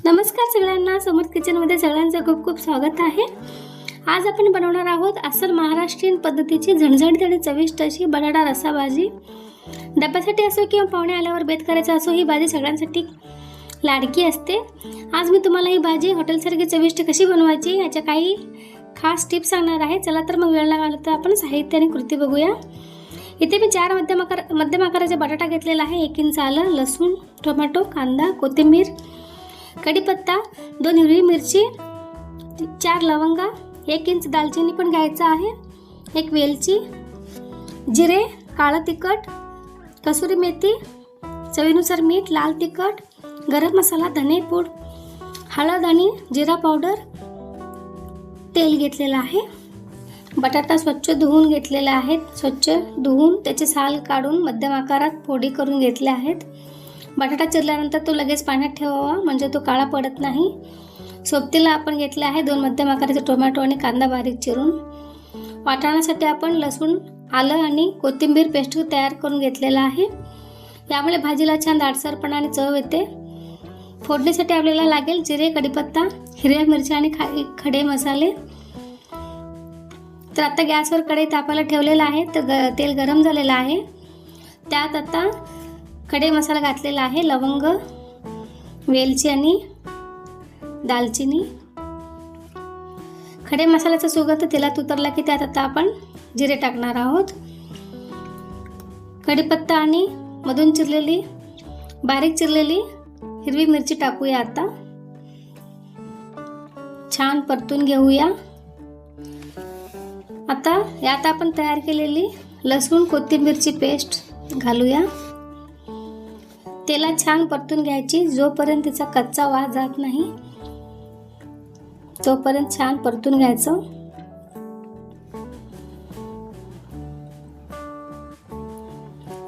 नमस्कार सगळ्यांना, समर्थ किचनमध्ये सगळ्यांचं खूप खूप स्वागत आहे। आज आपण बनवणार आहोत अस्सल महाराष्ट्रीयन पद्धतीची झणझणीत आणि चविष्ट अशी बटाटा रस्सा भाजी। डब्यासाठी असो किंवा पाहुणे आल्यावर बेत करायचा असो, ही भाजी सगळ्यांसाठी लाडकी असते। आज मी तुम्हाला ही भाजी हॉटेलसारखी चविष्ट कशी बनवायची याच्या काही खास टिप्स सांगणार आहे। चला तर मग वेळ न घालवता आपण साहित्य आणि कृती बघूया। इथे मी 4 मध्यम आकाराचा बटाटा घेतलेला आहे। 1 इंच आलं, लसूण, टोमॅटो, कांदा, कोथिंबीर, कढीपत्ता, 2 हिरवी मिरची, 4 लवंगा, 1 इंच दालचिनी पण घ्यायचा आहे, 1 वेलची, जिरे, काळं तिखट, कसुरी मेथी, चवीनुसार मीठ, लाल तिखट, गरम मसाला, धने पूड, हळद आणि जिरा पावडर, तेल घेतलेलं आहे। बटाटा स्वच्छ धुवून घेतलेले आहेत। स्वच्छ धुवून त्याचे साल काढून मध्यम आकारात फोडी करून घेतले आहेत। बटाटा चिरल्यानंतर तो लगेच पाण्यात ठेवावा, म्हणजे तो काळा पडत नाही। सोबतीला आपण घेतले आहे 2 मध्यम आकाराचे टोमॅटो आणि कांदा बारीक चिरून। वाटण्यासाठी आपण लसूण, आलं आणि कोथिंबीर पेस्ट तयार करून घेतलेला आहे। यामुळे भाजीला छान दाटसरपणा आणि चव येते। फोडणीसाठी आपल्याला लागेल जिरे, कढीपत्ता, हिरव्या मिरच्या आणि खडे मसाले। तर आता गॅसवर कढई तापायला ठेवलेला आहे। तर तेल गरम झालेलं आहे। त्यात आता खडे मसाला घातलेला आहे, लवंग, वेलची आणि दालचिनी। खडे मसाल्याचा सुगंध तेलात उतरला की त्यात आता आपण जिरे टाकणार आहोत। कढीपत्ता आणि मधून बारीक चिरलेली हिरवी मिरची टाकूया। आता छान परतून घेऊया। आता यात आपण तयार केलेली लसूण कोथिंबीरची पेस्ट घालूया। तेलात छान परतून घ्यायची, जोपर्यंत तिचा कच्चा वास जात नाही तोपर्यंत छान परतून घ्यायचं।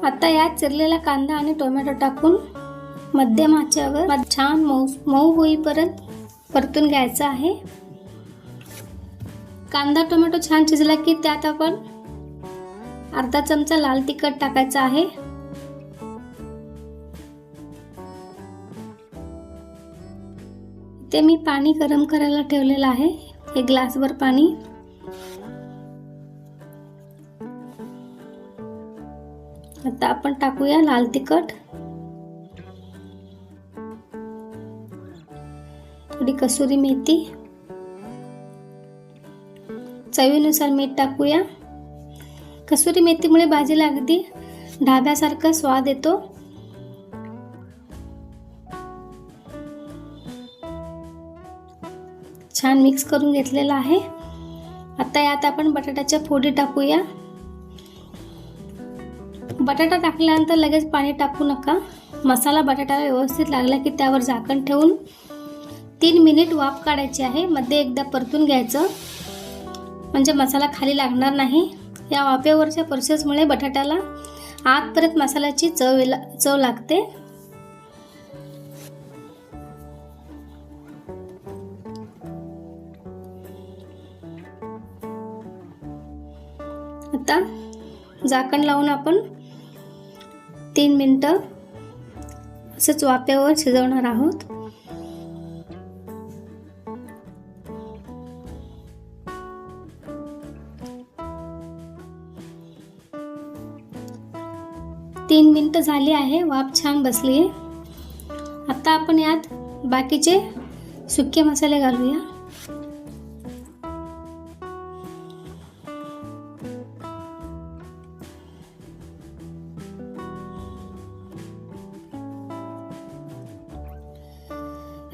आता यात चिरलेला कांदा आणि टोमॅटो टाकून मध्यम आचेवर छान मऊ होईपर्यंत परतून घ्यायचं आहे। कांदा टोमॅटो छान शिजला की त्यात आपण अर्धा चमचा लाल तिखट टाकायचं आहे। ते मी पाणी गरम करायला ठेवलेलं आहे, 1 ग्लासभर पाणी। आता आपण टाकूया लाल तिखट, थोडी कसुरी मेथी, चवीनुसार मीठ टाकूया। कसुरी मेथीमुळे भाजीला अगदी ढाब्यासारखा स्वाद येतो। छान मिक्स करून घेतलेला आहे। आता यात आपण बटाट्याच्या फोडी टाकूया। बटाटा टाकल्यानंतर लगेच पाणी टाकू नका। मसाला बटाट्याला व्यवस्थित लागला की त्यावर झाकण ठेवून 3 मिनिट वाफ काढायची आहे। मध्ये एकदा परतून घ्यायचं, म्हणजे मसाला खाली लागणार नाही। या वाफेवरच्या प्रोसेसमुळे बटाट्याला आतपर्यंत मसाल्याची चव लागते। आता झाकण लावून आपण 3 मिनिटं असंच वाफेवर शिजवणार आहोत। तीन मिनिटं झाली आहे, वाफ छान बसली आहे। आता आपण यात बाकीचे सुके मसाले घालूया।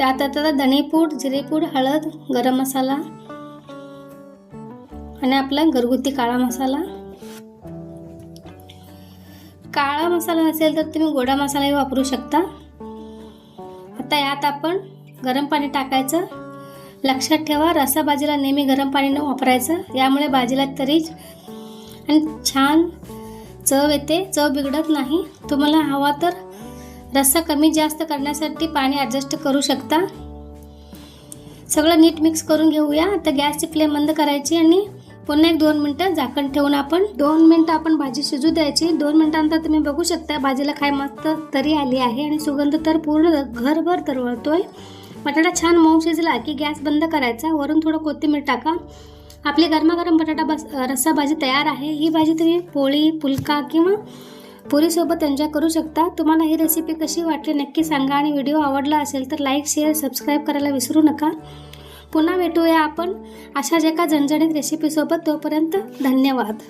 यात आता धनेपूड, जिरेपूड, हळद, गरम मसाला आणि आपला घरगुती काळा मसाला। काळा मसाला नसेल तर तुम्ही गोडा मसालाही वापरू शकता। आता यात आपण गरम पाणी टाकायचं। लक्षात ठेवा, रस्सा भाजीला नेहमी गरम पाणी न वापरायचं, यामुळे भाजीला तरीच आणि छान चव येते, चव बिघडत नाही। तुम्हाला हवा तर रस्सा कमी जास्त करण्यासाठी पाणी ॲडजस्ट करू शकता। सगळं नीट मिक्स करून घेऊया। आता गॅसची फ्लेम बंद करायची आणि पुन्हा 1-2 मिनटं झाकण ठेवून आपण 2 मिनटं आपण भाजी शिजू द्यायची. 2 मिनिटांनंतर तुम्ही बघू शकता भाजीला काय मस्त तरी आली आहे आणि सुगंध तर पूर्ण घरभर तरवळतोय. बटाटा छान मऊ शिजला की गॅस बंद करायचा. वरून थोडं कोथिंबीर टाका. आपली गरमागरम बटाटा रस्सा भाजी तयार आहे. ही भाजी तुम्ही पोळी, फुलका किंवा पुरीसोबत एन्जॉय करू शकता. तुम्हाला ही रेसिपी कशी वाटली नक्की सांगा आणि व्हिडिओ आवडला असेल तर लाईक, शेअर, सबस्क्राईब करायला विसरू नका. पुन्हा भेटूया आपण अशाच एका झणझणीत रेसिपीसोबत. तोपर्यंत धन्यवाद.